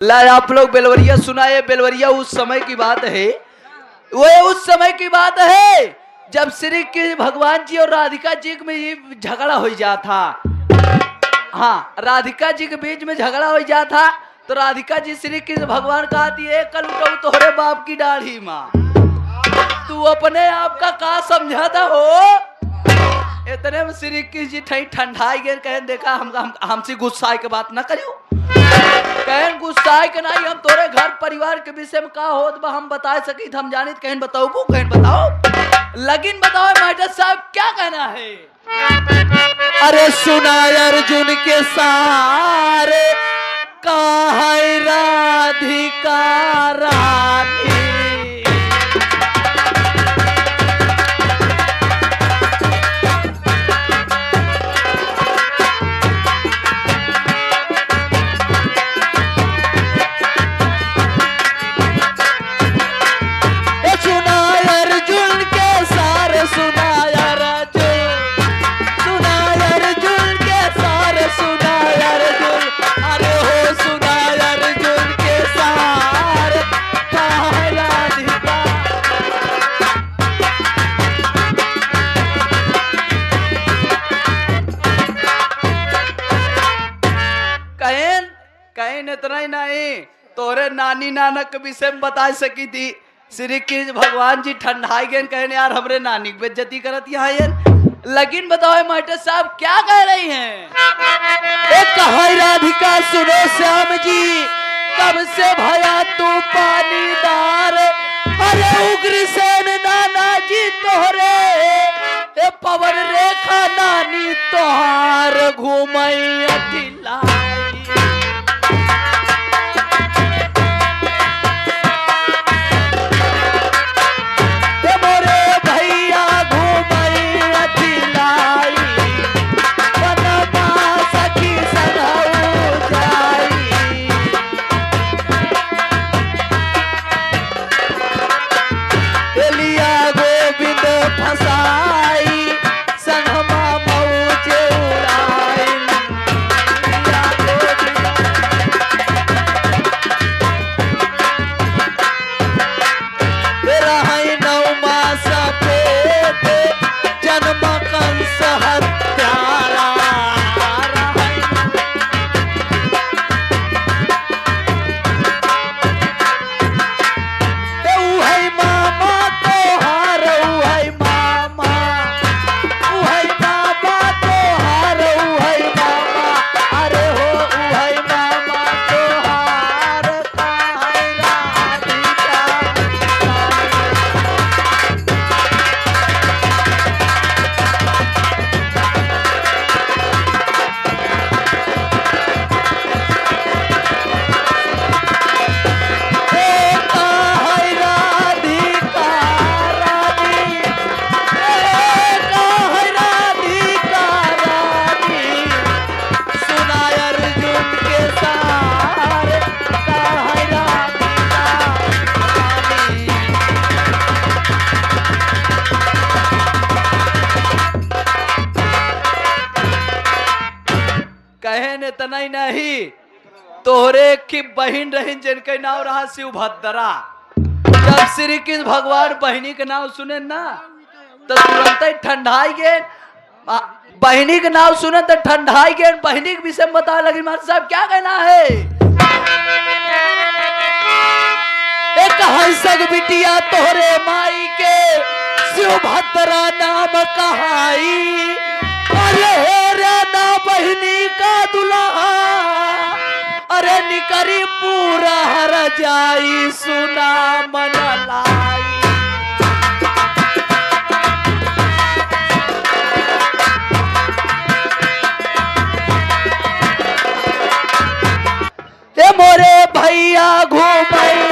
ला आप लोग बेलवरिया सुनाए। बेलवरिया उस समय की बात है, वो उस समय की बात है जब श्री कृष्ण भगवान जी और राधिका जी में ये झगड़ा हो जा था। हाँ, राधिका जी के बीच में झगड़ा हो जा था। तो राधिका जी श्री कृष्ण भगवान कहती है, कल उठाऊ तोहरे बाप की दाढ़ी माँ, तू अपने आप का समझाता हो। इतने में श्री कृष्ण जी ठंडाई गए, कहें देखा हमसे गुस्सा के बात ना करियो, कहें गुस्सा के नहीं, हम तोरे घर परिवार के विषय में का होत बा हम बता सकी, हम जानी कहें बताओ वो कहें बताओ, लेकिन बताओ मास्टर साहब क्या कहना है। अरे सुना अर्जुन के सारे कहा राधिका रानी, इतना ही नहीं तोरे नानी नानक के विषय में बता सकी थी। श्री कृष्ण भगवान जी ठंडाई गए, कहने यार हमरे नानी की बेइज्जती करत यहाँ ये, लेकिन बताओ मास्टर साहब क्या कह रही हैं। एक कहाई राधिका सुनो श्याम जी, कब से भया तू पानीदार, अरे उग्रसेन नाना जी तोहरे पवन रेखा नानी तोहार घूमई अठिलाई, इतना ही नहीं तोहरे की बहन रही जिनके नाम रहा शिवभद्रा। जब श्री कृष्ण भगवान बहनी के नाम सुने ना तो तुरंत ही ठंडाई गए, बहनी के नाम सुने तो ठंडाई गए। बहनी के विषय में बता लगी मास्टर साहब क्या कहना है। एक हंसक बिटिया तोहरे माई के शिवभद्रा नाम कहाई, अरे ना बहनी का दुल्हा, अरे निकरी पूरा हर जाई सुना मन लाई। ए मोरे भैया घूमई